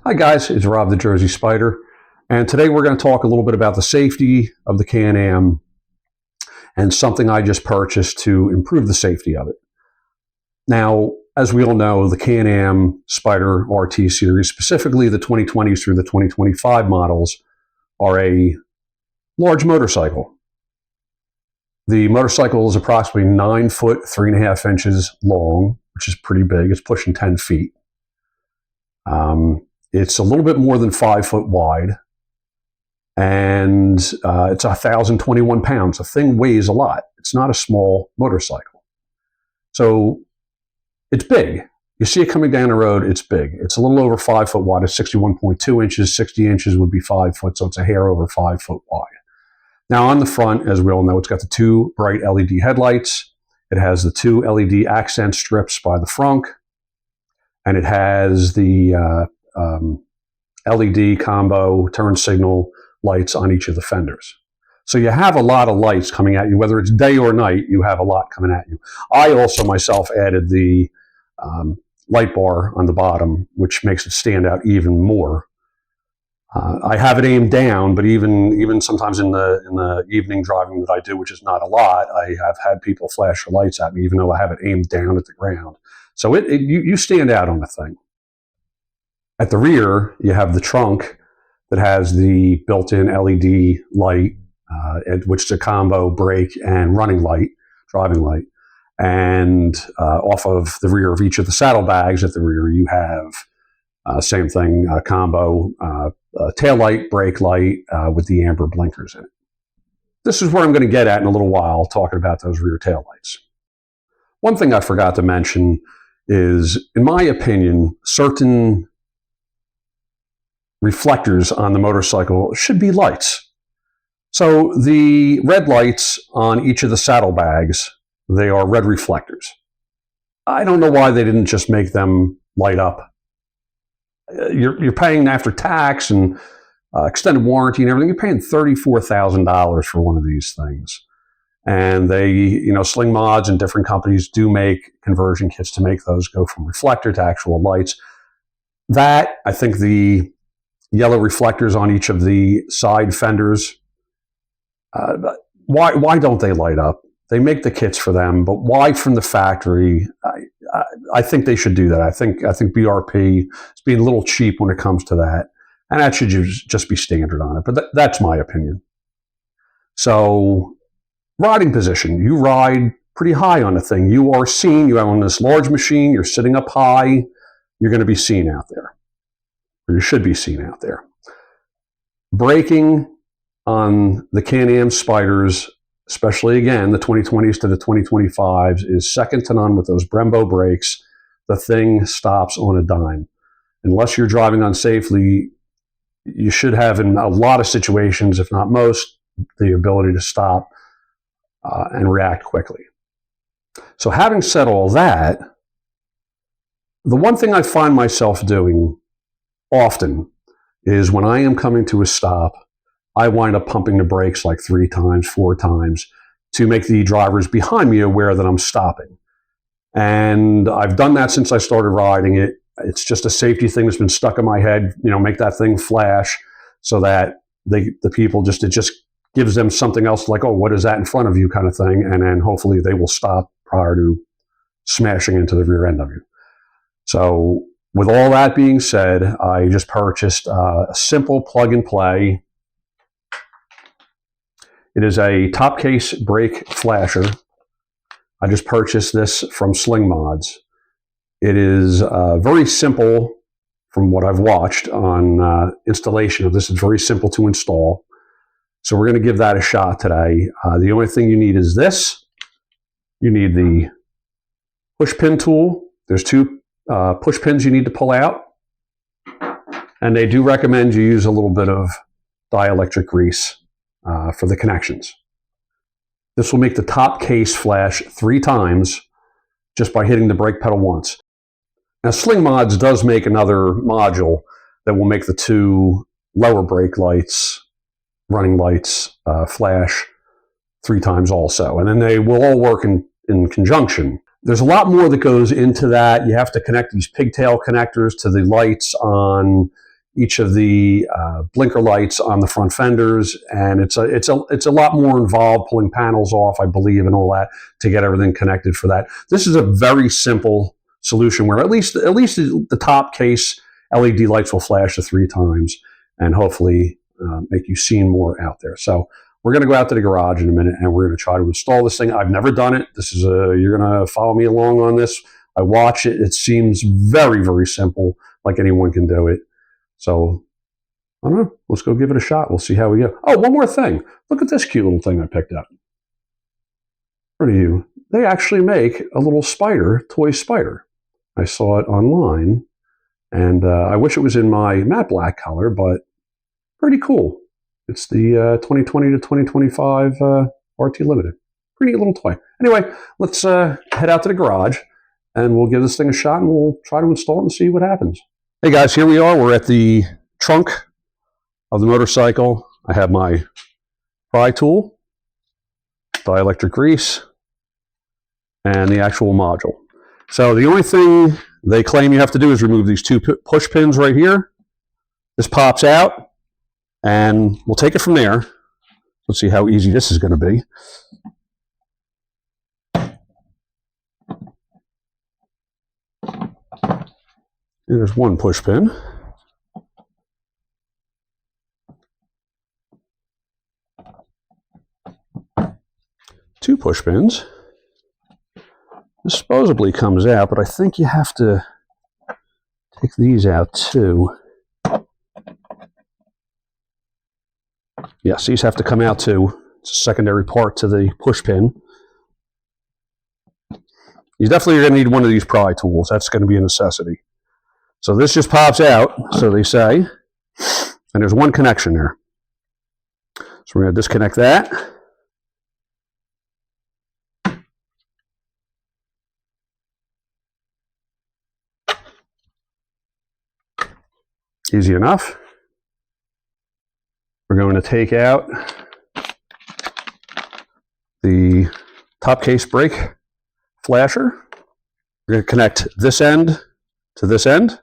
Hi guys, it's Rob the Jersey Spider, and today we're going to talk a little bit about the safety of the Can Am and something I just purchased to improve the safety of it. Now, as we all know, the Can Am Spyder RT series, specifically the 2020s through the 2025 models, are a large motorcycle. The motorcycle is approximately 9 foot 3.5 inches long, which is pretty big. It's pushing 10 feet. It's a little bit more than 5 foot wide, and it's 1,021 pounds. The thing weighs a lot. It's not a small motorcycle. So it's big. You see it coming down the road, it's big. It's a little over 5 foot wide. It's 61.2 inches. 60 inches would be 5 foot, so it's a hair over 5 foot wide. Now on the front, as we all know, it's got the two bright LED headlights. It has the two LED accent strips by the front, and it has the LED combo turn signal lights on each of the fenders. So you have a lot of lights coming at you, whether it's day or night, you have a lot coming at you. I also myself added the light bar on the bottom, which makes it stand out even more. I have it aimed down, but even sometimes in the evening driving that I do, which is not a lot, I have had people flash the lights at me, even though I have it aimed down at the ground. So you stand out on the thing. At the rear, you have the trunk that has the built-in LED light, which is a combo brake and running light, driving light. And off of the rear of each of the saddlebags at the rear, you have same thing, combo tail light, brake light with the amber blinkers in it. This is where I'm going to get at in a little while, talking about those rear tail lights. One thing I forgot to mention is, in my opinion, certain reflectors on the motorcycle should be lights. So the red lights on each of the saddlebags, they are red reflectors. I don't know why they didn't just make them light up. You're paying after tax and extended warranty and everything, you're paying $34,000 for one of these things. And they, Sling Mods and different companies do make conversion kits to make those go from reflector to actual lights. That, I think the yellow reflectors on each of the side fenders, why don't they light up? They make the kits for them, but why from the factory? I think they should do that. I think BRP is being a little cheap when it comes to that, and that should just be standard on it. But that's my opinion. So, riding position. You ride pretty high on the thing. You are seen. You are on this large machine. You're sitting up high. You're going to be seen out there. Or you should be seen out there. Braking on the Can Am Spyders, especially again the 2020s to the 2025s, is second to none with those Brembo brakes. The thing stops on a dime. Unless you're driving unsafely, you should have, in a lot of situations, if not most, the ability to stop and react quickly. So having said all that, the one thing I find myself doing often is when I am coming to a stop, I wind up pumping the brakes like 3 times, 4 times to make the drivers behind me aware that I'm stopping. And I've done that since I started riding it. It's just a safety thing that's been stuck in my head, make that thing flash so that the people it just gives them something else like, oh, what is that in front of you kind of thing. And then hopefully they will stop prior to smashing into the rear end of you. So with all that being said, I just purchased a simple plug and play. It is a top case brake flasher. I just purchased this from Sling Mods. It is very simple from what I've watched on installation of this. It's very simple to install. So we're going to give that a shot today. The only thing you need is this. You need the push pin tool. There's 2 push pins you need to pull out. And they do recommend you use a little bit of dielectric grease for the connections. This will make the top case flash 3 times just by hitting the brake pedal once. Now, Sling Mods does make another module that will make the 2 lower brake lights, running lights, flash 3 times also. And then they will all work in conjunction. There's a lot more that goes into that. You have to connect these pigtail connectors to the lights on each of the blinker lights on the front fenders, and it's a lot more involved, pulling panels off, I believe, and all that to get everything connected for that. This is a very simple solution where at least the top case LED lights will flash 3 times and hopefully make you see more out there. So we're going to go out to the garage in a minute and we're going to try to install this thing. I've never done it. This is you're going to follow me along on this. I watch it. It seems very, very simple, like anyone can do it. So, I don't know. Let's go give it a shot. We'll see how we go. Oh, one more thing. Look at this cute little thing I picked up. For you, they actually make a little spider, toy spider. I saw it online, and I wish it was in my matte black color, but pretty cool. It's the 2020 to 2025 RT Limited. Pretty neat little toy. Anyway, let's head out to the garage, and we'll give this thing a shot, and we'll try to install it and see what happens. Hey guys, here we are. We're at the trunk of the motorcycle. I have my pry tool, dielectric grease, and the actual module. So the only thing they claim you have to do is remove these 2 push pins right here. This pops out, and we'll take it from there. Let's see how easy this is going to be. There's 1 push pin. Two push pins. This supposedly comes out, but I think you have to take these out too. Yes, these have to come out too. It's a secondary part to the push pin. You definitely are going to need one of these pry tools. That's going to be a necessity. So this just pops out, so they say, and there's 1 connection there. So we're going to disconnect that. Easy enough. We're going to take out the top case brake flasher. We're going to connect this end to this end.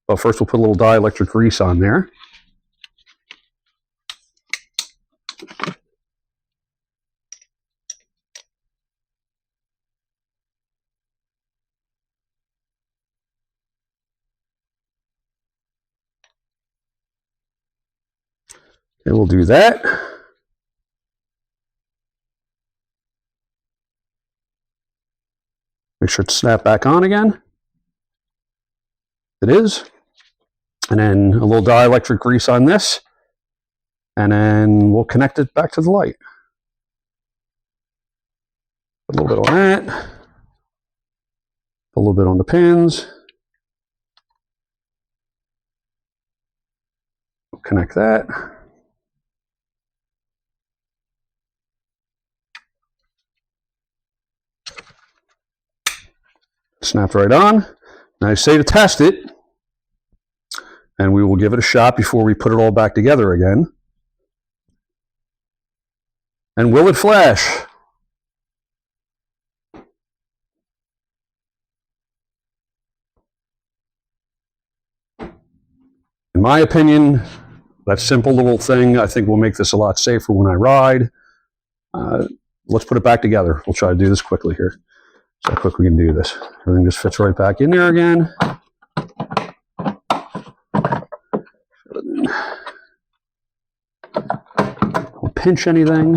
But first we'll put a little dielectric grease on there. Okay, we'll do that. Make sure it's snapped back on again. It is. And then a little dielectric grease on this. And then we'll connect it back to the light. A little bit on that. A little bit on the pins. We'll connect that. Snapped right on. Now I say to test it, and we will give it a shot before we put it all back together again. And will it flash? In my opinion, that simple little thing, I think will make this a lot safer when I ride. Let's put it back together. We'll try to do this quickly here. See how quick we can do this. Everything just fits right back in there again. Don't pinch anything.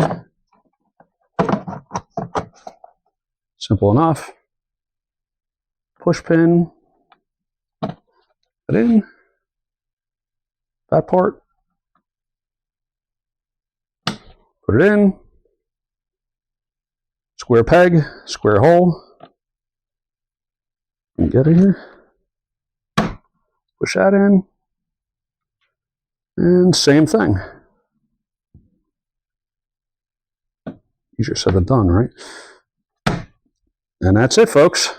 Simple enough. Push pin. Put it in. That part. Put it in. Square peg, square hole. And get it here. Push that in. And same thing. Easier said than done, right? And that's it, folks.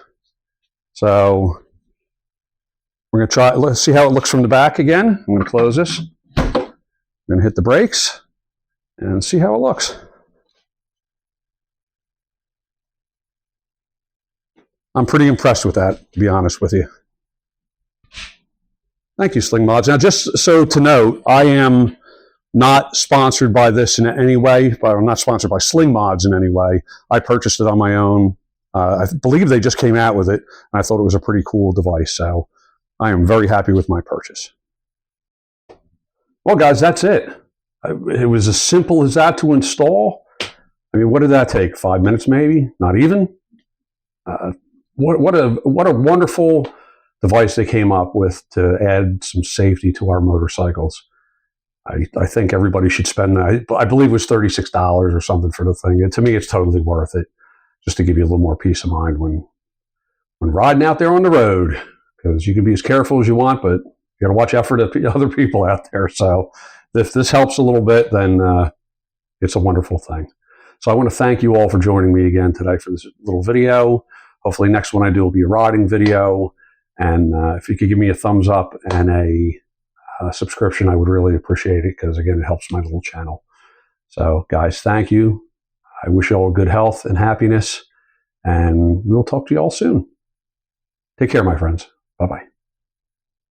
So we're going to try, let's see how it looks from the back again. I'm going to close this. I'm going to hit the brakes and see how it looks. I'm pretty impressed with that, to be honest with you. Thank you, Sling Mods. Now, just so to note, I am not sponsored by this in any way, but I'm not sponsored by Sling Mods in any way. I purchased it on my own. I believe they just came out with it, and I thought it was a pretty cool device. So I am very happy with my purchase. Well, guys, that's it. It was as simple as that to install. I mean, what did that take? 5 minutes, maybe? Not even. What a wonderful device they came up with to add some safety to our motorcycles. I think everybody should spend that. I believe it was $36 or something for the thing. And to me, it's totally worth it, just to give you a little more peace of mind when riding out there on the road. Because you can be as careful as you want, but you got to watch out for the other people out there. So if this helps a little bit, then it's a wonderful thing. So I want to thank you all for joining me again today for this little video. Hopefully next one I do will be a riding video. And if you could give me a thumbs up and a subscription, I would really appreciate it, because again, it helps my little channel. So guys, thank you. I wish you all good health and happiness, and we'll talk to you all soon. Take care, my friends. Bye-bye.